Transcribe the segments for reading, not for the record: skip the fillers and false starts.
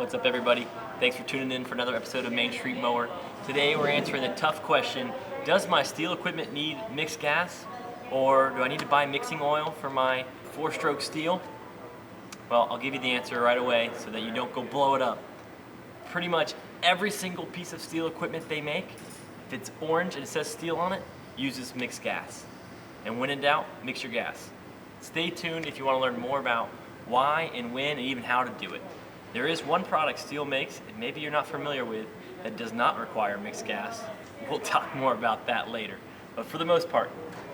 What's up, everybody? Thanks for tuning in for another episode of Main Street Mower. Today we're answering the tough question, does my STIHL equipment need mixed gas, or do I need to buy mixing oil for my 4-stroke STIHL? Well, I'll give you the answer right away so that you don't go blow it up. Pretty much every single piece of STIHL equipment they make, if it's orange and it says STIHL on it, uses mixed gas. And when in doubt, mix your gas. Stay tuned if you want to learn more about why and when and even how to do it. There is one product STIHL makes, and maybe you're not familiar with, that does not require mixed gas. We'll talk more about that later. But for the most part,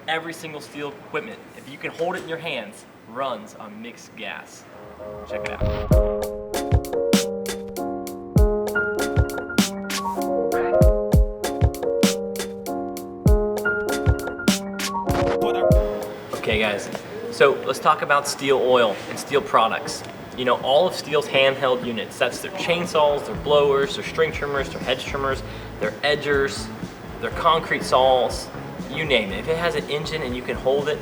every single STIHL equipment, if you can hold it in your hands, runs on mixed gas. Check it out. Okay guys, so let's talk about STIHL oil and STIHL products. You know, all of STIHL's handheld units, that's their chainsaws, their blowers, their string trimmers, their hedge trimmers, their edgers, their concrete saws, you name it. If it has an engine and you can hold it,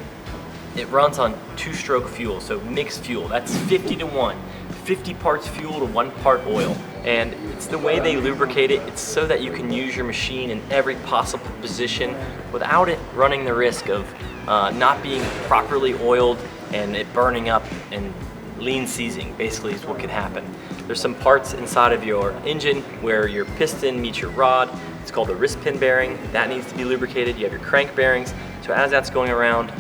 it runs on 2-stroke fuel, so mixed fuel. That's 50 to 1. 50 parts fuel to 1 part oil. And it's the way they lubricate it. It's so that you can use your machine in every possible position without it running the risk of not being properly oiled and it burning up and lean seizing, basically, is what could happen. There's some parts inside of your engine where your piston meets your rod. It's called the wrist pin bearing. That needs to be lubricated. You have your crank bearings. So as that's going around,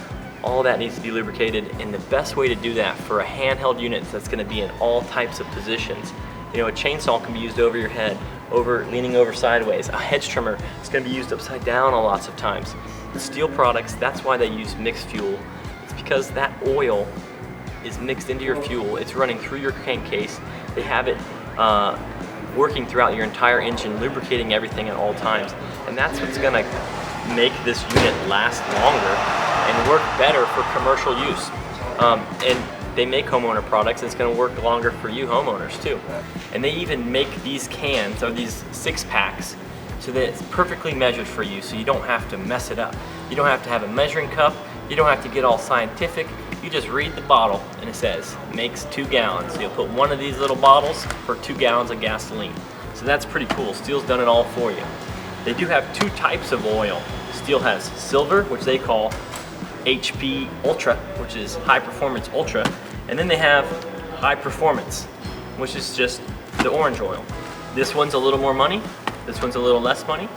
all that needs to be lubricated. And the best way to do that for a handheld unit that's going to be in all types of positions. You know, a chainsaw can be used over your head, leaning over sideways. A hedge trimmer is going to be used upside down lots of times. The STIHL products, that's why they use mixed fuel. It's because that oil is mixed into your fuel. It's running through your crankcase. They have it working throughout your entire engine, lubricating everything at all times. And that's what's gonna make this unit last longer and work better for commercial use. And they make homeowner products. It's gonna work longer for you homeowners too. And they even make these cans, or these 6-packs, so that it's perfectly measured for you, so you don't have to mess it up. You don't have to have a measuring cup. You don't have to get all scientific. You just read the bottle and it says, makes 2 gallons. So you'll put one of these little bottles for 2 gallons of gasoline. So that's pretty cool. STIHL's done it all for you. They do have 2 types of oil. STIHL has silver, which they call HP Ultra, which is high performance ultra. And then they have high performance, which is just the orange oil. This one's a little more money. This one's a little less money.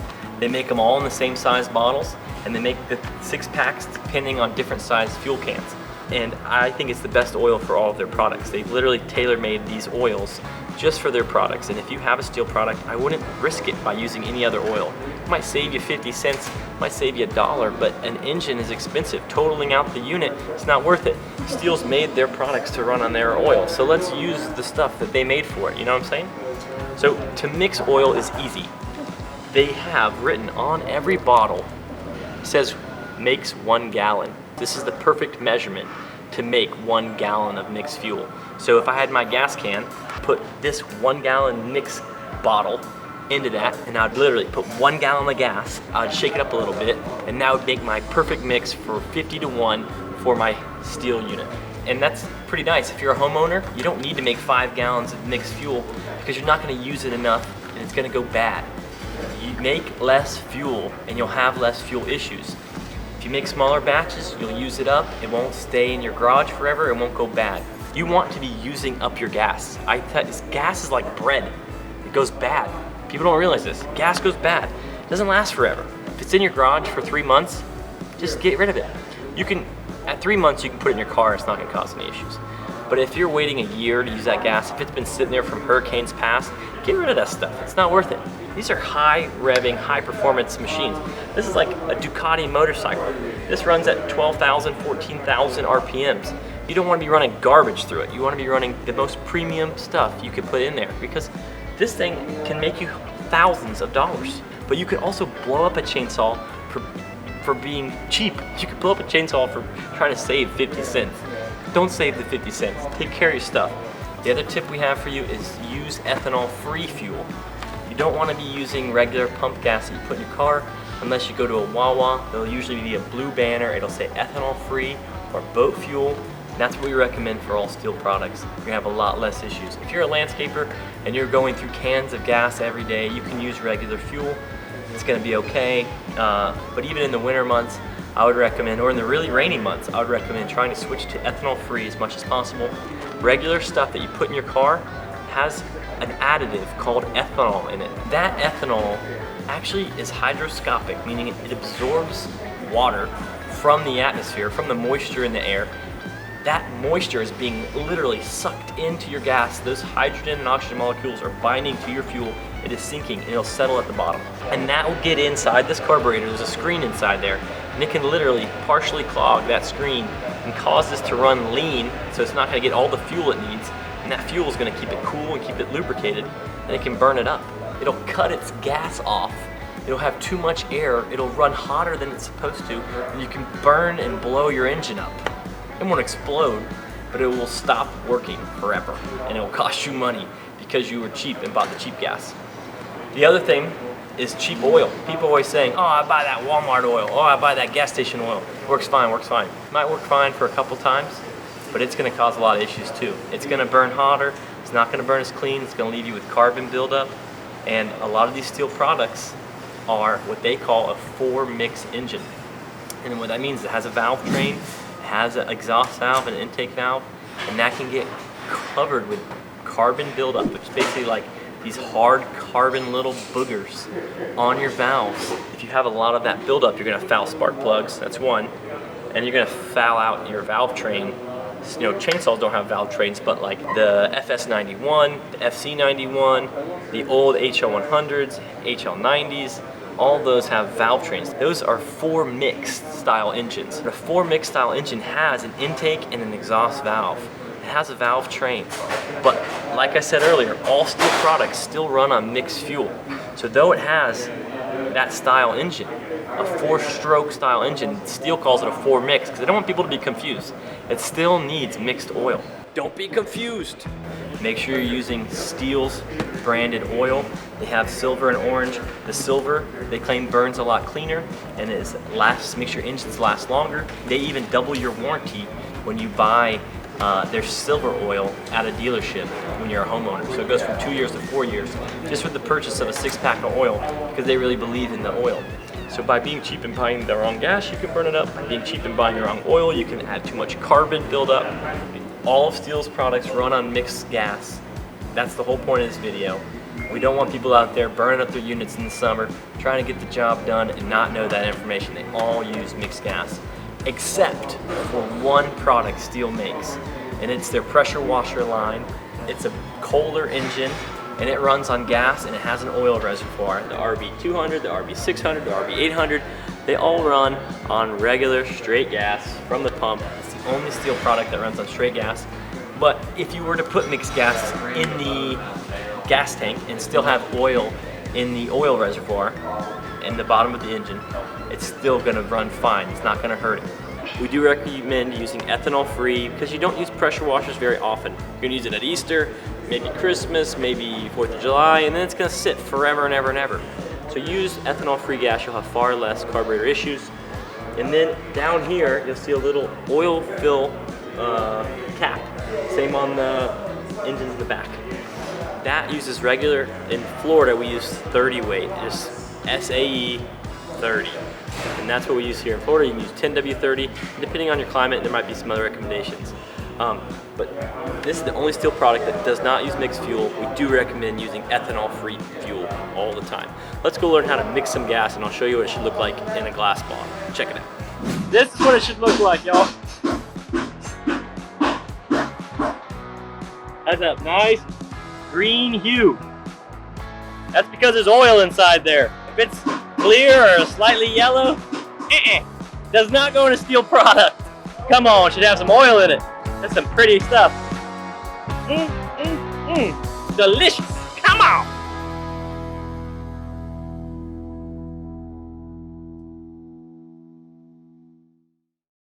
They make them all in the same size bottles, and they make the 6-packs depending on different size fuel cans. And I think it's the best oil for all of their products. They've literally tailor-made these oils just for their products. And if you have a STIHL product, I wouldn't risk it by using any other oil. It might save you 50 cents, might save you $1, but an engine is expensive. Totaling out the unit, it's not worth it. STIHL's made their products to run on their oil, so let's use the stuff that they made for it, you know what I'm saying? So to mix oil is easy. They have written on every bottle, it says makes 1 gallon. This is the perfect measurement to make 1 gallon of mixed fuel. So if I had my gas can, put this 1 gallon mix bottle into that, and I'd literally put 1 gallon of gas, I'd shake it up a little bit, and that would make my perfect mix for 50 to 1 for my STIHL unit. And that's pretty nice. If you're a homeowner, you don't need to make 5 gallons of mixed fuel because you're not gonna use it enough and it's gonna go bad. You make less fuel and you'll have less fuel issues. If you make smaller batches, you'll use it up. It won't stay in your garage forever. It won't go bad. You want to be using up your gas. Gas is like bread. It goes bad. People don't realize this. Gas goes bad. It doesn't last forever. If it's in your garage for 3 months, just get rid of it. At 3 months, you can put it in your car. It's not gonna cause any issues. But if you're waiting a year to use that gas, if it's been sitting there from hurricanes past, get rid of that stuff. It's not worth it. These are high revving, high performance machines. This is like a Ducati motorcycle. This runs at 12,000, 14,000 RPMs. You don't want to be running garbage through it. You want to be running the most premium stuff you could put in there, because this thing can make you thousands of dollars. But you could also blow up a chainsaw for being cheap. You could blow up a chainsaw for trying to save 50 cents. Don't save the 50 cents. Take care of your stuff. The other tip we have for you is use ethanol-free fuel. You don't want to be using regular pump gas that you put in your car unless you go to a Wawa. There'll usually be a blue banner. It'll say ethanol-free or boat fuel. And that's what we recommend for all STIHL products. You're gonna have a lot less issues. If you're a landscaper and you're going through cans of gas every day, you can use regular fuel. It's gonna be okay. But even in the winter months, I would recommend, or in the really rainy months, I would recommend trying to switch to ethanol free as much as possible. Regular stuff that you put in your car has an additive called ethanol in it. That ethanol actually is hydroscopic, meaning it absorbs water from the atmosphere, from the moisture in the air. That moisture is being literally sucked into your gas. Those hydrogen and oxygen molecules are binding to your fuel. It is sinking and it'll settle at the bottom. And that will get inside this carburetor. There's a screen inside there, and it can literally partially clog that screen and cause this to run lean, so it's not gonna get all the fuel it needs. And that fuel is gonna keep it cool and keep it lubricated, and it can burn it up. It'll cut its gas off. It'll have too much air. It'll run hotter than it's supposed to, and you can burn and blow your engine up. It won't explode, but it will stop working forever, and it will cost you money because you were cheap and bought the cheap gas. The other thing is cheap oil. People always saying, oh, I buy that Walmart oil, oh, I buy that gas station oil. Works fine, works fine. Might work fine for a couple times, but it's gonna cause a lot of issues too. It's gonna burn hotter, it's not gonna burn as clean, it's gonna leave you with carbon buildup, and a lot of these STIHL products are what they call a 4-mix engine. And what that means is it has a valve train, it has an exhaust valve and an intake valve, and that can get covered with carbon buildup, which is basically like these hard carbon little boogers on your valves. If you have a lot of that buildup, you're gonna foul spark plugs, that's one, and you're gonna foul out your valve train. You know, chainsaws don't have valve trains, but like the FS91, the FC91, the old HL100s, HL90s, all those have valve trains. Those are 4-mix style engines. The 4-mix style engine has an intake and an exhaust valve. It has a valve train. But like I said earlier, all STIHL products still run on mixed fuel. So though it has that style engine, a 4-stroke style engine, STIHL calls it a 4-mix because they don't want people to be confused. It still needs mixed oil. Don't be confused. Make sure you're using STIHL's branded oil. They have silver and orange. The silver, they claim, burns a lot cleaner and makes your engines last longer. They even double your warranty when you buy their silver oil at a dealership when you're a homeowner. So it goes from 2 years to 4 years just with the purchase of a 6-pack of oil, because they really believe in the oil. So by being cheap and buying the wrong gas, you can burn it up. By being cheap and buying the wrong oil, you can add too much carbon buildup. All of STIHL's products run on mixed gas. That's the whole point of this video. We don't want people out there burning up their units in the summer, trying to get the job done and not know that information. They all use mixed gas, except for one product STIHL makes, and it's their pressure washer line. It's a Kohler engine, and it runs on gas, and it has an oil reservoir. The RB200, the RB600, the RB800, they all run on regular straight gas from the pump. It's the only STIHL product that runs on straight gas. But if you were to put mixed gas in the gas tank and still have oil in the oil reservoir in the bottom of the engine, it's still gonna run fine. It's not gonna hurt it. We do recommend using ethanol free because you don't use pressure washers very often. You're gonna use it at Easter, maybe Christmas, maybe 4th of July, and then it's gonna sit forever and ever and ever. So use ethanol free gas, you'll have far less carburetor issues. And then down here, you'll see a little oil fill cap. Same on the engines in the back. That uses regular, in Florida we use 30 weight, just SAE 30. And that's what we use here in Florida. You can use 10W30. Depending on your climate, there might be some other recommendations. But this is the only STIHL product that does not use mixed fuel. We do recommend using ethanol-free fuel all the time. Let's go learn how to mix some gas, and I'll show you what it should look like in a glass bottle. Check it out. This is what it should look like, y'all. That's a nice green hue. That's because there's oil inside there. If it's clear or slightly yellow, does not go in a STIHL product. Come on, it should have some oil in it. That's some pretty stuff. Delicious. Come on.